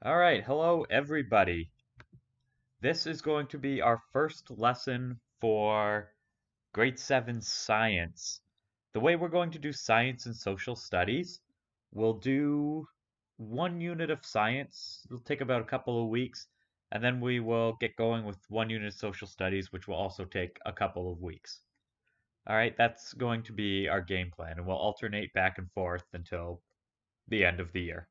All right, hello everybody. This is going to be our first lesson for grade 7 science. The way we're going to do science and social studies, we'll do one unit of science. It'll take about a couple of weeks, and then we will get going with one unit of social studies, which will also take a couple of weeks. All right, that's going to be our game plan, and we'll alternate back and forth until the end of the year.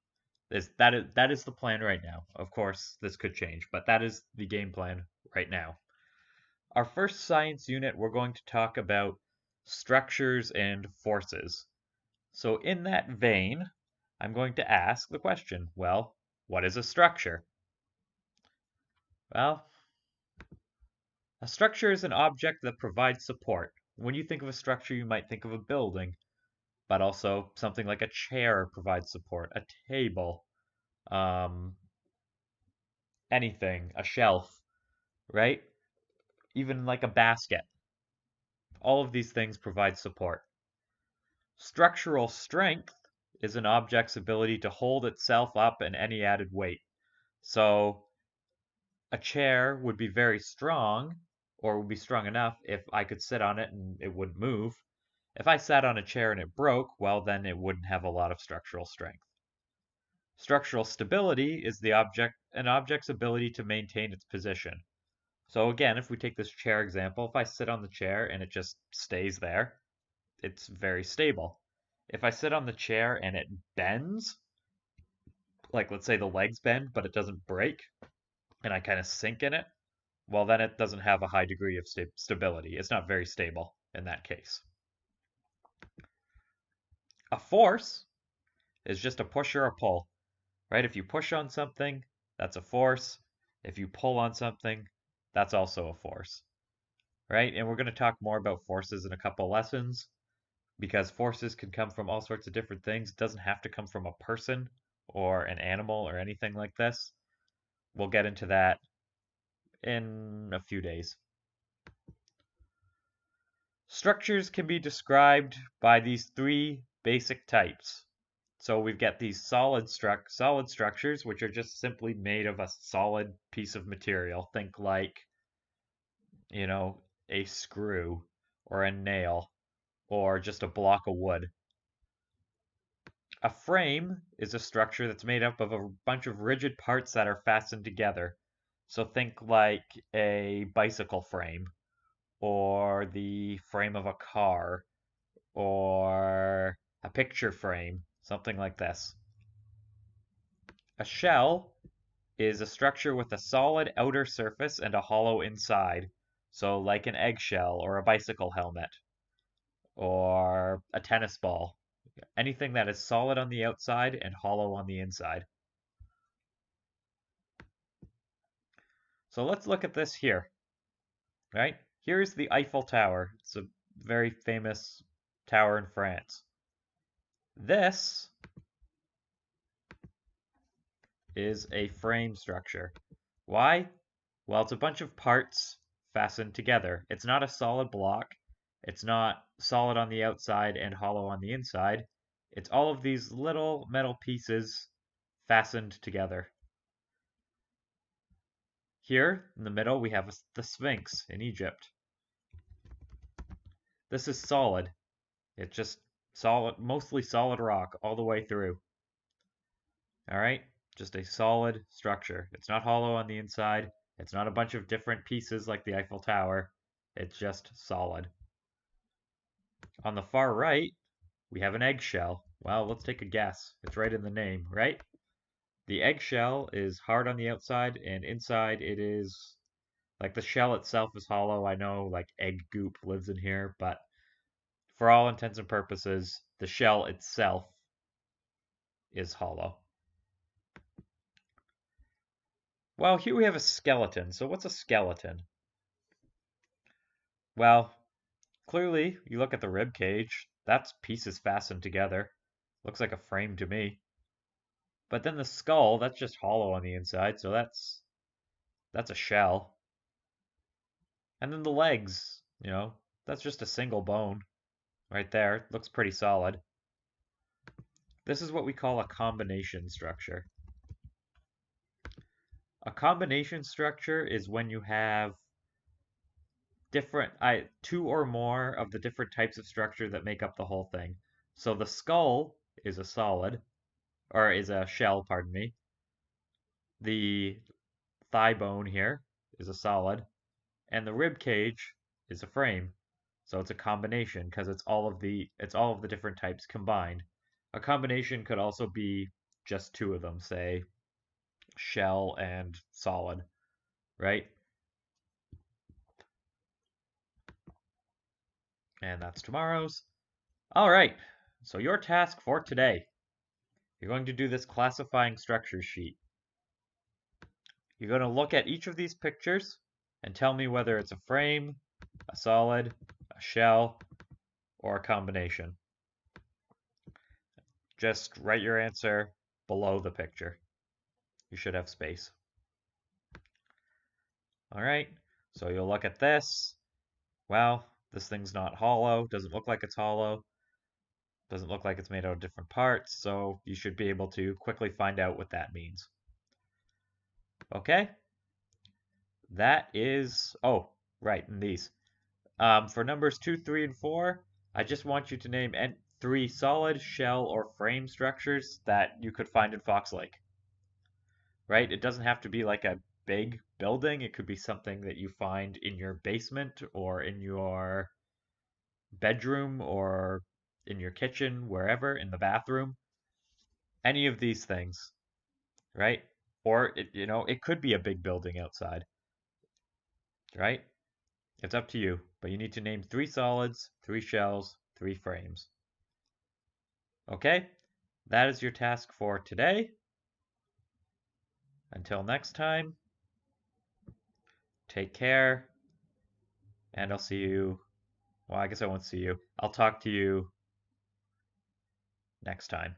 That is the plan right now. Of course, this could change, but that is the game plan right now. Our first science unit, we're going to talk about structures and forces. So in that vein, I'm going to ask the question, well, what is a structure? Well, a structure is an object that provides support. When you think of a structure, you might think of a building, but also something like a chair provides support, a table, um, anything, a shelf, right? Even like a basket. All of these things provide support. Structural strength is an object's ability to hold itself up and any added weight. So a chair would be very strong, or would be strong enough if I could sit on it and it wouldn't move. If I sat on a chair and it broke, well, then it wouldn't have a lot of structural strength. Structural stability is an object's ability to maintain its position. So again, if we take this chair example, if I sit on the chair and it just stays there, it's very stable. If I sit on the chair and it bends, like let's say the legs bend, but it doesn't break, and I kind of sink in it, well, then it doesn't have a high degree of stability. It's not very stable in that case. A force is just a push or a pull, right? If you push on something, that's a force. If you pull on something, that's also a force, right? And we're going to talk more about forces in a couple lessons because forces can come from all sorts of different things. It doesn't have to come from a person or an animal or anything like this. We'll get into that in a few days. Structures can be described by these three basic types. So we've got these solid structures, which are just simply made of a solid piece of material. Think like, a screw or a nail or just a block of wood. A frame is a structure that's made up of a bunch of rigid parts that are fastened together. So think like a bicycle frame or the frame of a car or a picture frame, something like this. A shell is a structure with a solid outer surface and a hollow inside. So like an eggshell or a bicycle helmet or a tennis ball. Anything that is solid on the outside and hollow on the inside. So let's look at this here, right? Here's the Eiffel Tower. It's a very famous tower in France. This is a frame structure. Why? Well, it's a bunch of parts fastened together. It's not a solid block. It's not solid on the outside and hollow on the inside. It's all of these little metal pieces fastened together. Here in the middle, we have the Sphinx in Egypt. This is solid. It's just solid, mostly solid rock all the way through. All right, just a solid structure. It's not hollow on the inside. It's not a bunch of different pieces like the Eiffel Tower. It's just solid. On the far right, we have an eggshell. Well, let's take a guess. It's right in the name, right? The eggshell is hard on the outside, and inside it is like the shell itself is hollow. I know like egg goop lives in here, but for all intents and purposes, the shell itself is hollow. Well, here we have a skeleton. So what's a skeleton? Well, clearly, you look at the rib cage, that's pieces fastened together. Looks like a frame to me. But then the skull, that's just hollow on the inside, so that's a shell. And then the legs, that's just a single bone right there. Looks pretty solid. This is what we call a combination structure. A combination structure is when you have two or more of the different types of structure that make up the whole thing. So the skull is a solid, or is a shell, pardon me. The thigh bone here is a solid, and the rib cage is a frame. So it's a combination because it's all of the different types combined. A combination could also be just two of them, say shell and solid, right? And that's tomorrow's. All right. So your task for today, you're going to do this classifying structures sheet. You're going to look at each of these pictures and tell me whether it's a frame, a solid, a shell, or a combination. Just write your answer below the picture. You should have space. All right, so you'll look at this. Well, this thing's not hollow, doesn't look like it's hollow, doesn't look like it's made out of different parts, so you should be able to quickly find out what that means. Okay, that is, oh, right, and these. For numbers 2, 3, and 4, I just want you to name 3 solid, shell, or frame structures that you could find in Fox Lake. Right? It doesn't have to be like a big building. It could be something that you find in your basement or in your bedroom or in your kitchen, wherever, in the bathroom. Any of these things, right? Or it could be a big building outside, right? It's up to you, but you need to name 3 solids, 3 shells, 3 frames. Okay? That is your task for today. Until next time, take care, and I'll see you. Well, I guess I won't see you. I'll talk to you next time.